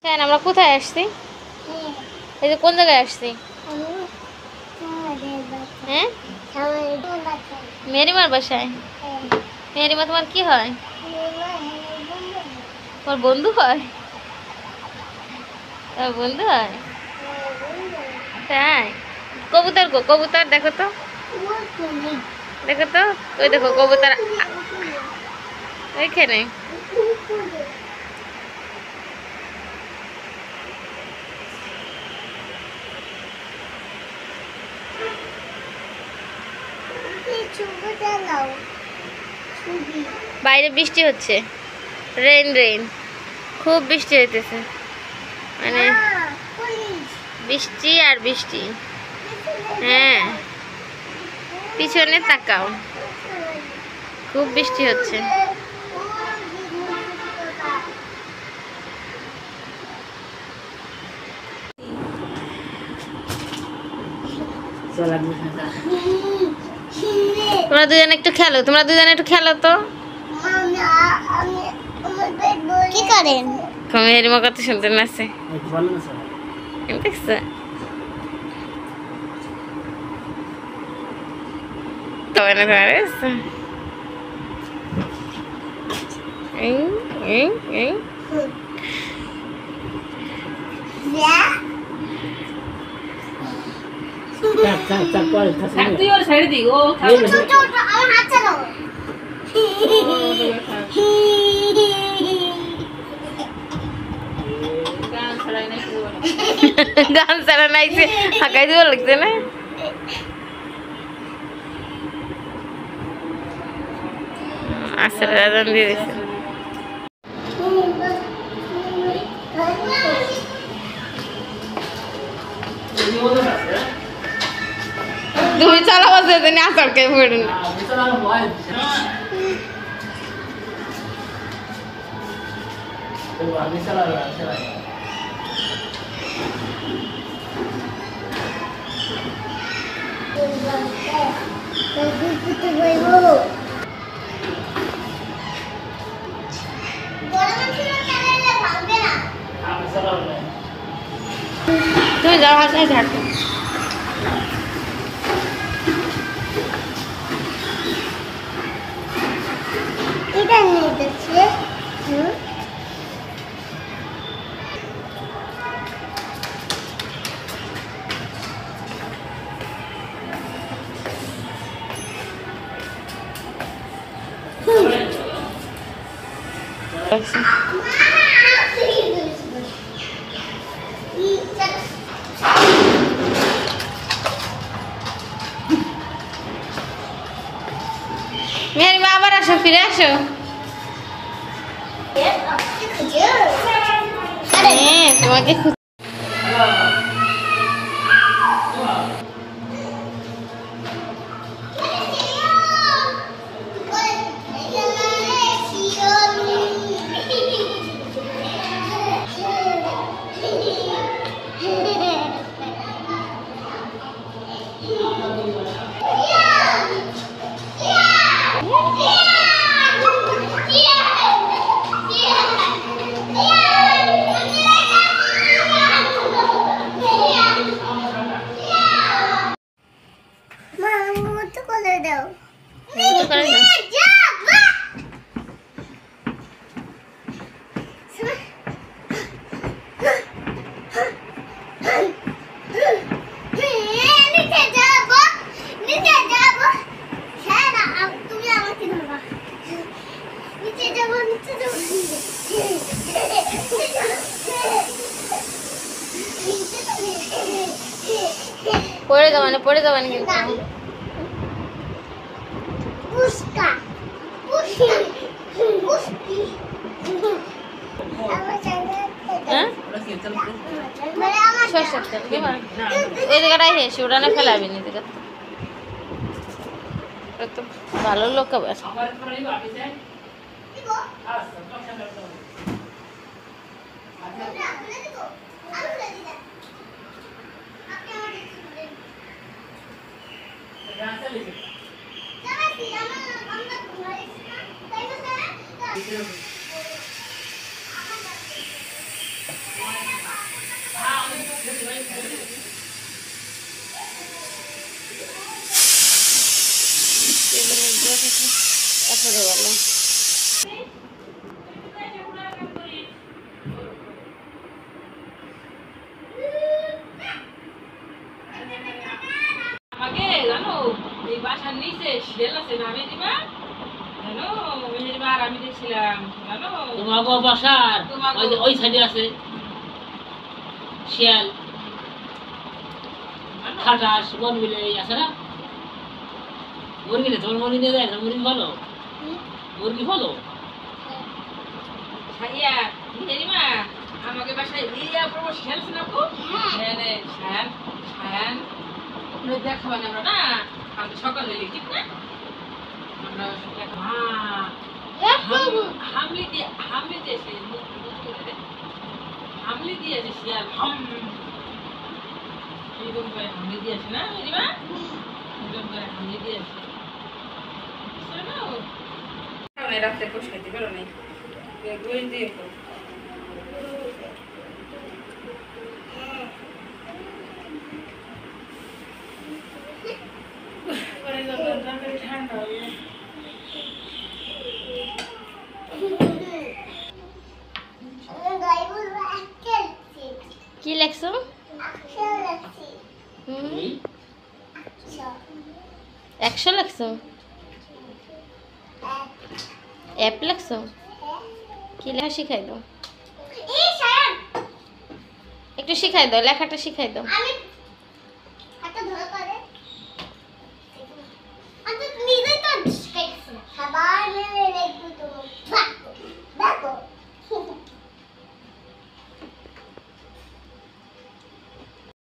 হ্যাঁ আমরা কোথায় আসছি? এই যে কোন জায়গায় আসছি? হ্যাঁ মেরিমার বাসায়। মেরিমা তোমার কি হয়? তোমার বন্ধু হয়? তোমার বন্ধু হয় তাই? কবুতর গো, কবুতর দেখো তো, দেখো তো, ওই দেখো কবুতর ওইখানে। বাইরে বৃষ্টি হচ্ছে, রেইন রেইন, খুব বৃষ্টি হইতেছে, মানে বৃষ্টি আর বৃষ্টি। হ্যাঁ পিছনে তাকাও, খুব বৃষ্টি হচ্ছে। তোমরা দুজনে একটু খেলো, তোমরা দুজনে একটু খেলো তো। কি করেন? মেহেরিমা কত সুন্দর নাচে, দেখছো? তুই ওর ছেড়ে দি, ও আমার হাত চালাও। গান ছাড়া নাইছে, হাঁকাই দিব লাগছে না? আসলে রাজন দিয়ে দিছে। তুমি চালাবো যেদিন আসারকে পড়ুন। তুমি যাও হাতে ঝাড়তে। এটা নিয়ে যাচ্ছে। মেহেরিমা আবার আসো, ফিরে আসো। হ্যাঁ তোমাকে পড়ে যাবানে, পড়ে যাবানে কিন্তু। ওই জায়গাটাই হেসে ওটানে ফেলাবি নি, ভালো লোক আবার। তারপরে বলো। আমাকে জানো এই বাসার নিচে শিয়াল আছে না মেহেরিমা, জানো মেহেরিমা আর আমি দেখছিলাম জানো তোমার বাসার ওই সাইডে আছে শিয়াল, খাটাস বন মিলে আছে না, মুরগি নেই তোমার, মুরগি নিয়ে যায় না, মুরগি ভালো, মুরগি ভালো। সাইয়া মেহেরিমা আমাকে বাসায় রিয়া প্রভু শিয়াল আছে না খুব, হ্যাঁ রে সায়ান সায়ান ওগুলো দেখাবেন আমরা না, কালকে সকালে ঠিক না আমরা হামলি দিয়েছে হামলি দিয়েছে শিয়াল হাম এরকম করে হামলি দিয়েছে না মেহেরিমা, এরকম করে হামলি দিয়েছে শোনো রাত্রে কোষ খাইতে পারো নাই বই দিয়ে ঠান্ডা হবে কি লেখছো? এই 100 লেখছো? অ্যাপ লেখছো? কি লেখা শিখাই দাও, একটু শিখাই দাও, লেখাটা শিখাই দাও। আমি